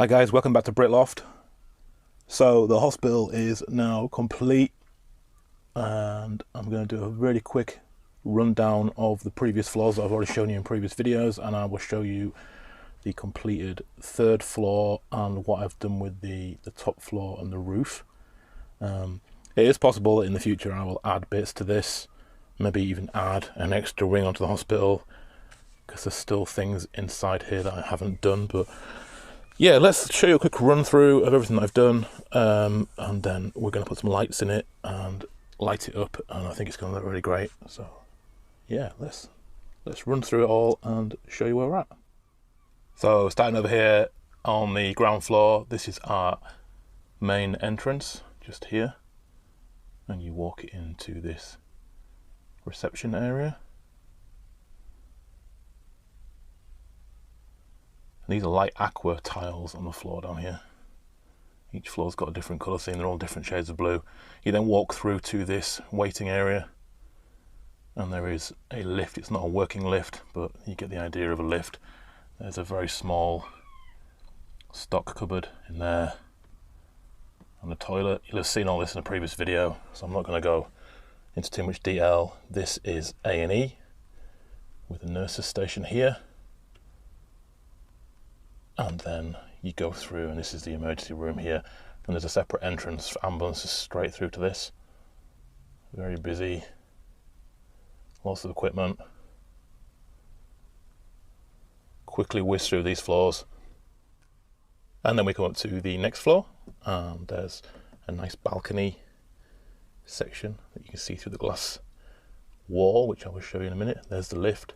Hi guys, welcome back to Britloft. So the hospital is now complete and I'm going to do a really quick rundown of the previous floors that I've already shown you in previous videos, and I will show you the completed third floor and what I've done with the top floor and the roof. It is possible that in the future I will add bits to this, maybe even add an extra wing onto the hospital, because there's still things inside here that I haven't done. But yeah, let's show you a quick run through of everything that I've done, and then we're going to put some lights in it and light it up, and I think it's going to look really great. So yeah, let's run through it all and show you where we're at. So starting over here on the ground floor, this is our main entrance, just here, and you walk into this reception area. And these are light aqua tiles on the floor down here. Each floor's got a different colour scheme, they're all different shades of blue. You then walk through to this waiting area, and there is a lift. It's not a working lift, but you get the idea of a lift. There's a very small stock cupboard in there, and a toilet. You'll have seen all this in a previous video, so I'm not going to go into too much detail. This is A&E with a nurse's station here. And then you go through, and this is the emergency room here, and there's a separate entrance for ambulances straight through to this. Very busy, lots of equipment. Quickly whiz through these floors, and then we come up to the next floor, and there's a nice balcony section that you can see through the glass wall, which I will show you in a minute. There's the lift.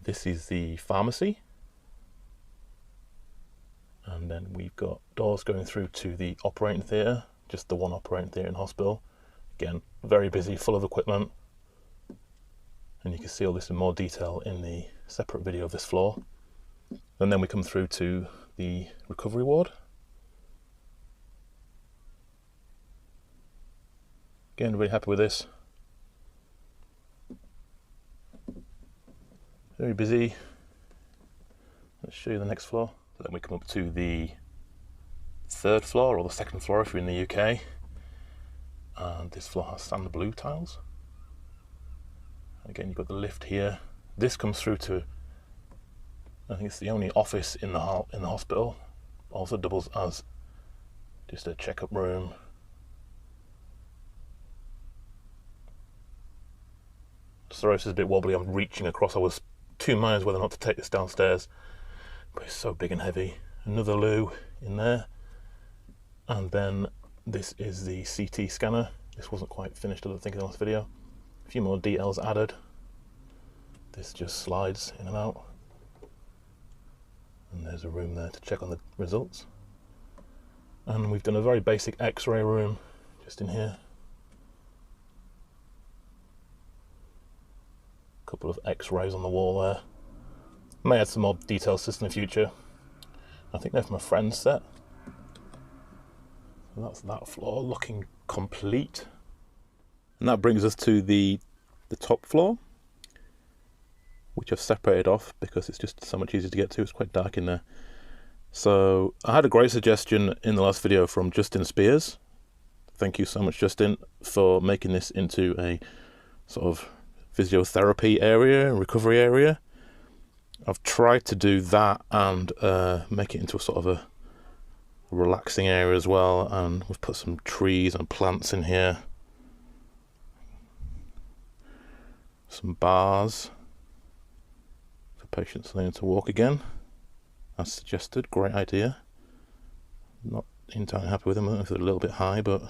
This is the pharmacy. And then we've got doors going through to the operating theatre, just the one operating theatre in hospital. Again, very busy, full of equipment. And you can see all this in more detail in the separate video of this floor. And then we come through to the recovery ward. Again, really happy with this. Very busy. Let's show you the next floor. Then we come up to the third floor, or the second floor if you're in the UK, and this floor has sand blue tiles. Again, you've got the lift here. This comes through to, I think it's the only office in the hospital. Also doubles as just a checkup room. Sorry if this is a bit wobbly, I'm reaching across. I was 2 minds whether or not to take this downstairs, but it's so big and heavy. Another loo in there, and then this is the CT scanner. This wasn't quite finished, I don't think, in the last video. A few more details added. This just slides in and out, and there's a room there to check on the results. And we've done a very basic X-ray room just in here. A couple of X-rays on the wall there. May add some more details to this in the future. I think they're from a friend's set. So that's that floor looking complete. And that brings us to the top floor, which I've separated off because it's just so much easier to get to. It's quite dark in there. So I had a great suggestion in the last video from Justin Spears. Thank you so much, Justin, for making this into a sort of physiotherapy area, recovery area. I've tried to do that and make it into a sort of a relaxing area as well, and we've put some trees and plants in here. Some bars for patients learning to walk again, as suggested. Great idea. Not entirely happy with them. I don't know if they're a little bit high, but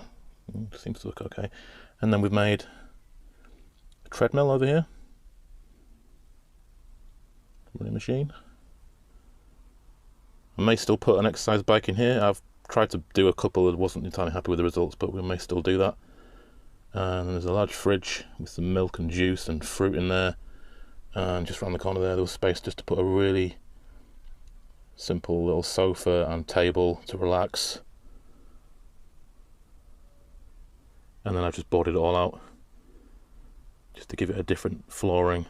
it seems to look okay. And then we've made a treadmill over here. Running machine. I may still put an exercise bike in here. I've tried to do a couple and wasn't entirely happy with the results, but we may still do that. And there's a large fridge with some milk and juice and fruit in there. And just around the corner there was space just to put a really simple little sofa and table to relax. And then I've just boarded it all out just to give it a different flooring.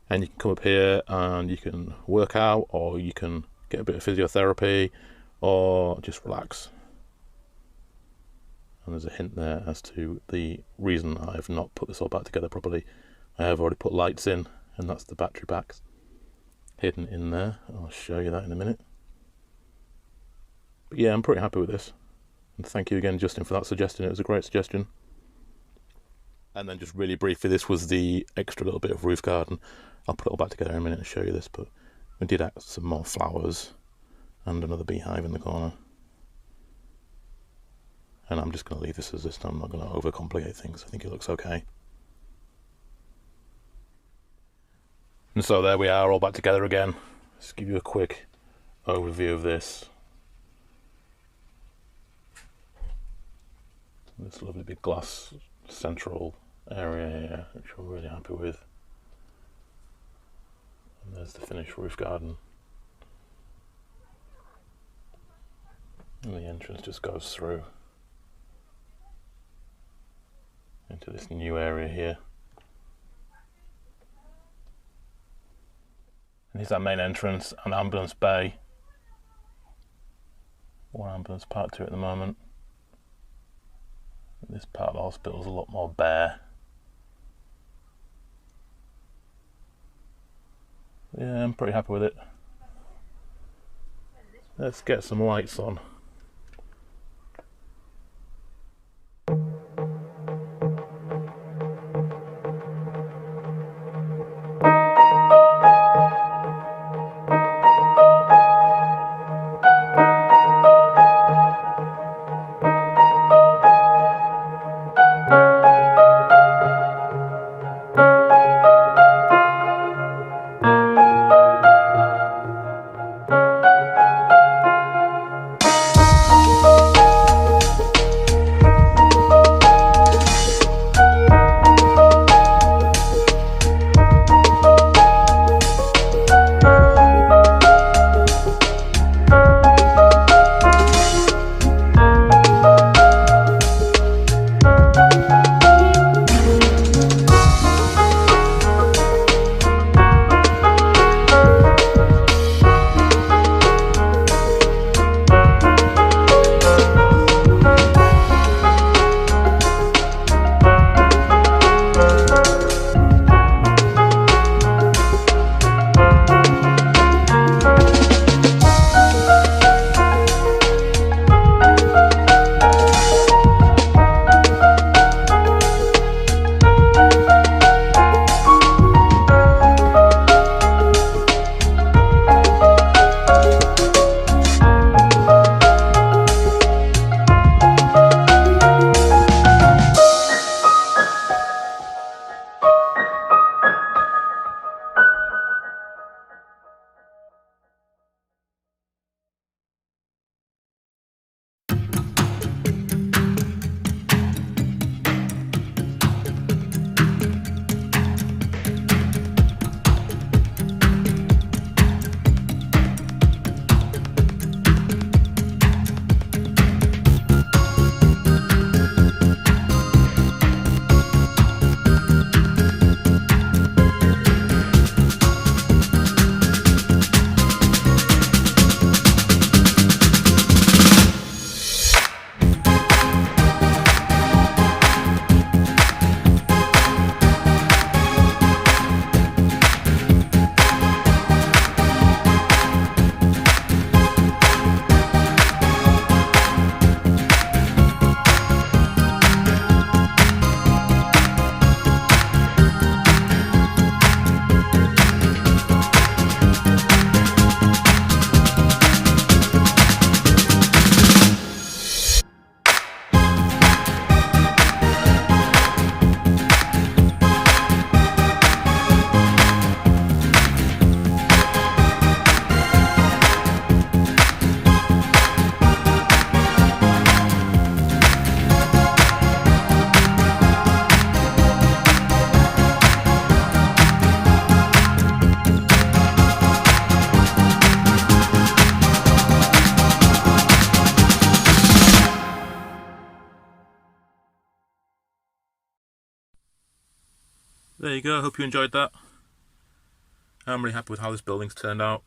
And you can come up here and you can work out, or you can get a bit of physiotherapy, or just relax. And there's a hint there as to the reason I've not put this all back together properly. I have already put lights in, and that's the battery packs hidden in there. I'll show you that in a minute. But yeah, I'm pretty happy with this. And thank you again, Justin, for that suggestion. It was a great suggestion. And then just really briefly, this was the extra little bit of roof garden. I'll put it all back together in a minute and show you this, but we did add some more flowers and another beehive in the corner. And I'm just going to leave this as this. I'm not going to overcomplicate things. I think it looks okay. And so there we are, all back together again. Just give you a quick overview of this. This lovely big glass central area here, which we're really happy with. And there's the finished roof garden. And the entrance just goes through into this new area here. And here's our main entrance and ambulance bay. One ambulance parked here at the moment. This part of the hospital is a lot more bare. Yeah, I'm pretty happy with it. Let's get some lights on. There you go, I hope you enjoyed that. I'm really happy with how this building's turned out.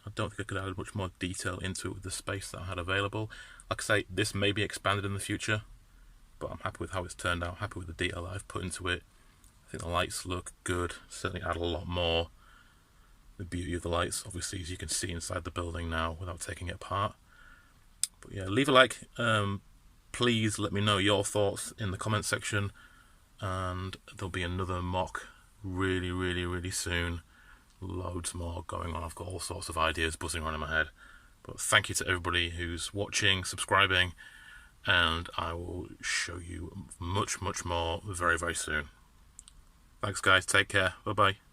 I don't think I could add much more detail into it with the space that I had available. Like I say, this may be expanded in the future, but I'm happy with how it's turned out, happy with the detail that I've put into it. I think the lights look good, certainly add a lot more. The beauty of the lights, obviously, as you can see inside the building now without taking it apart. But yeah, leave a like. Please let me know your thoughts in the comment section, and there'll be another mock really soon. Loads more going on. I've got all sorts of ideas buzzing around in my head. But thank you to everybody who's watching, subscribing, and I will show you much more very soon. Thanks guys, take care, bye bye.